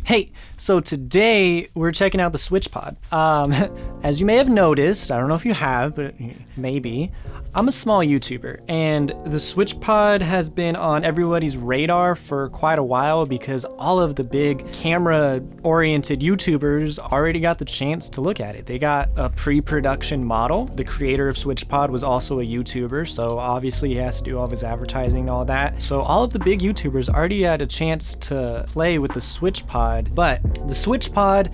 Hey, so today we're checking out the Switchpod. As you may have noticed, I don't know if you have, but maybe, I'm a small YouTuber, and the Switchpod has been on everybody's radar for quite a while because all of the big camera-oriented YouTubers already got the chance to look at it. They got a pre-production model. The creator of Switchpod was also a YouTuber, so obviously he has to do all of his advertising and all that. So all of the big YouTubers already had a chance to play with the Switchpod, but the Switchpod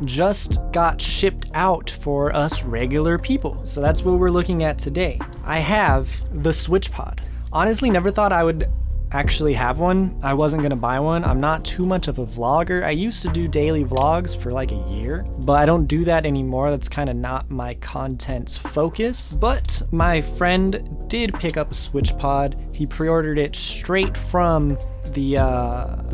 just got shipped out for us regular people. So that's what we're looking at today. I have the Switchpod. Honestly, never thought I would actually have one. I wasn't gonna buy one. I'm not too much of a vlogger. I used to do daily vlogs for like a year, but I don't do that anymore. That's kind of not my content's focus. But my friend did pick up a Switchpod. He pre-ordered it straight from the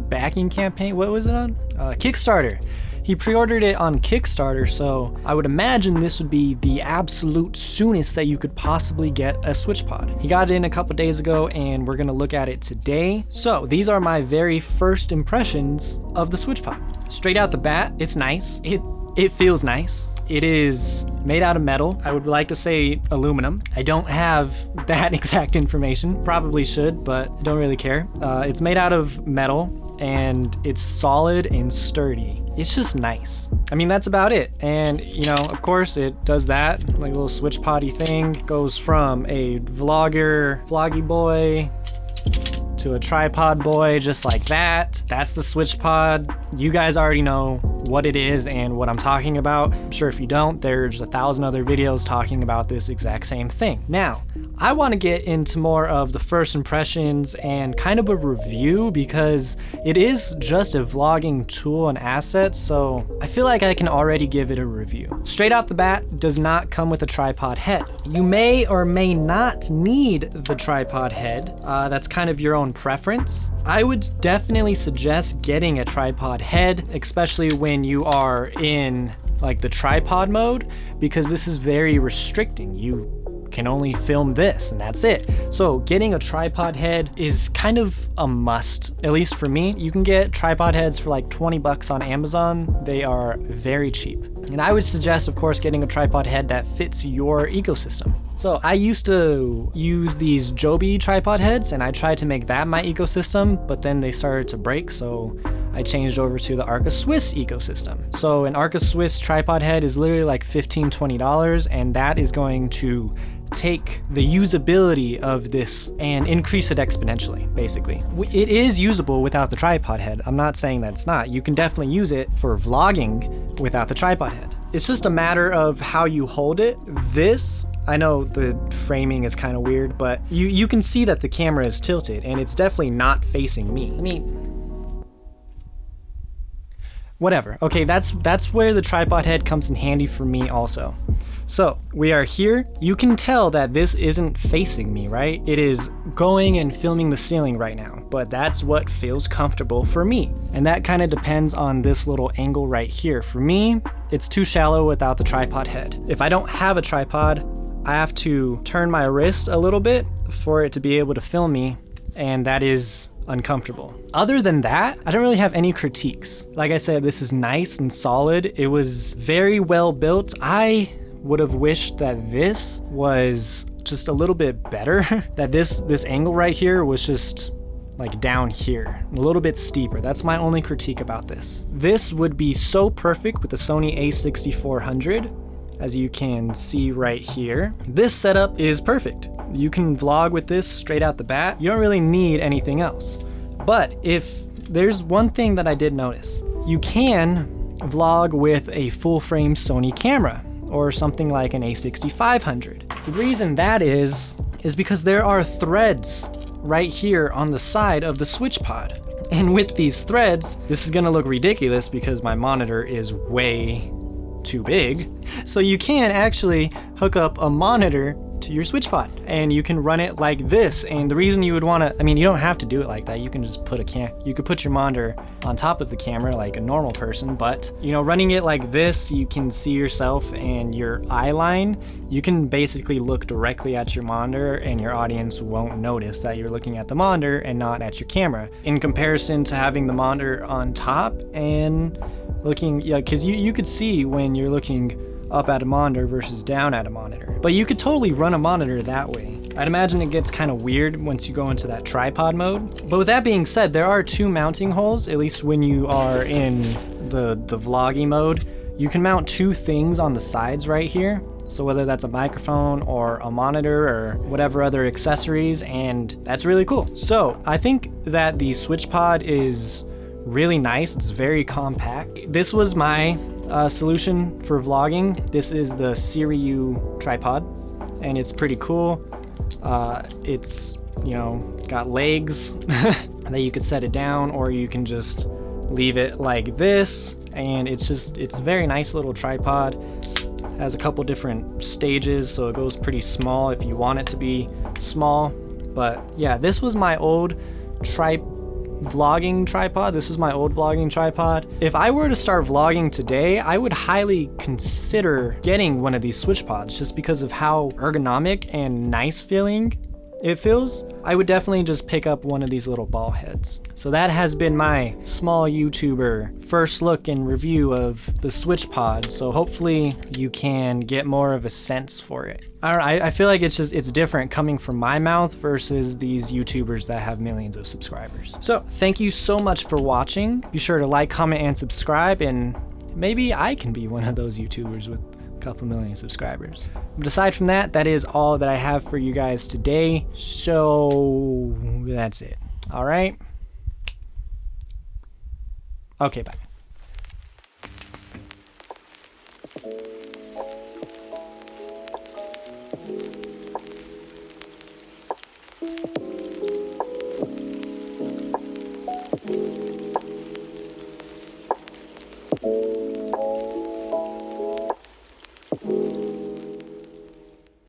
backing campaign. What was it on? Kickstarter. He pre-ordered it on Kickstarter, so I would imagine this would be the absolute soonest that you could possibly get a Switchpod. He got it in a couple days ago, and we're gonna look at it today. So these are my very first impressions of the Switchpod. Straight out the bat, it's nice. It feels nice. It is made out of metal. I would like to say aluminum. I don't have that exact information. Probably should, but I don't really care. It's made out of metal, and it's solid and sturdy. It's just nice. I mean, that's about it. And, you know, of course it does that, like a little Switchpod-y thing. Goes from a vloggy boy, to a tripod boy, just like that. That's the Switchpod. You guys already know what it is and what I'm talking about. I'm sure if you don't, there's 1,000 other videos talking about this exact same thing. Now, I want to get into more of the first impressions and kind of a review because it is just a vlogging tool and asset, so I feel like I can already give it a review. Straight off the bat, does not come with a tripod head. You may or may not need the tripod head. That's kind of your own preference. I would definitely suggest getting a tripod head, especially when you are in like the tripod mode, because this is very restricting. You can only film this and that's it. So getting a tripod head is kind of a must, at least for me. You can get tripod heads for like 20 bucks on Amazon. They are very cheap. And I would suggest, of course, getting a tripod head that fits your ecosystem. So I used to use these Joby tripod heads and I tried to make that my ecosystem, but then they started to break, so I changed over to the Arca Swiss ecosystem. So an Arca Swiss tripod head is literally like $15, $20, and that is going to take the usability of this and increase it exponentially, basically. It is usable without the tripod head. I'm not saying that it's not. You can definitely use it for vlogging without the tripod head. It's just a matter of how you hold it. This, I know the framing is kind of weird, but you can see that the camera is tilted and it's definitely not facing me. I mean, whatever. Okay, that's where the tripod head comes in handy for me also. So we are here. You can tell that this isn't facing me, right? It is going and filming the ceiling right now, but that's what feels comfortable for me. And that kind of depends on this little angle right here. For me, it's too shallow without the tripod head. If I don't have a tripod, I have to turn my wrist a little bit for it to be able to film me, and that is uncomfortable. Other than that, I don't really have any critiques. Like I said, this is nice and solid. It was very well built. I would have wished that this was just a little bit better, that this angle right here was just like down here, a little bit steeper. That's my only critique about this. This would be so perfect with the Sony a6400, as you can see right here. This setup is perfect. You can vlog with this straight out the bat. You don't really need anything else. But if there's one thing that I did notice, you can vlog with a full frame Sony camera or something like an a6500. The reason that is because there are threads right here on the side of the Switchpod. And with these threads, this is gonna look ridiculous because my monitor is way too big. So you can actually hook up a monitor to your Switchpod, and you can run it like this. And the reason you would want to, I mean, you don't have to do it like that. You can just put you could put your monitor on top of the camera like a normal person, but you know, running it like this, you can see yourself and your eye line. You can basically look directly at your monitor and your audience won't notice that you're looking at the monitor and not at your camera, in comparison to having the monitor on top and looking, yeah, because you could see when you're looking up at a monitor versus down at a monitor. But you could totally run a monitor that way. I'd imagine it gets kind of weird once you go into that tripod mode. But with that being said, there are 2 mounting holes, at least when you are in the vlogging mode. You can mount 2 things on the sides right here. So whether that's a microphone or a monitor or whatever other accessories, and that's really cool. So I think that the Switchpod is really nice. It's very compact. This was my solution for vlogging. This is the Siriu tripod, and it's pretty cool. It's, you know, got legs that you could set it down, or you can just leave it like this, and it's a very nice little tripod. Has a couple different stages, so it goes pretty small if you want it to be small. But yeah, this was my old vlogging tripod. This was my old vlogging tripod. If I were to start vlogging today, I would highly consider getting one of these Switchpods just because of how ergonomic and nice feeling it feels. I would definitely just pick up one of these little ball heads. So that has been my small YouTuber first look and review of the Switchpod. So hopefully you can get more of a sense for it. I feel like it's different coming from my mouth versus these YouTubers that have millions of subscribers. So thank you so much for watching. Be sure to like, comment, and subscribe, and maybe I can be one of those YouTubers with couple million subscribers. But aside from that, that is all that I have for you guys today. So that's it. All right. Okay, bye.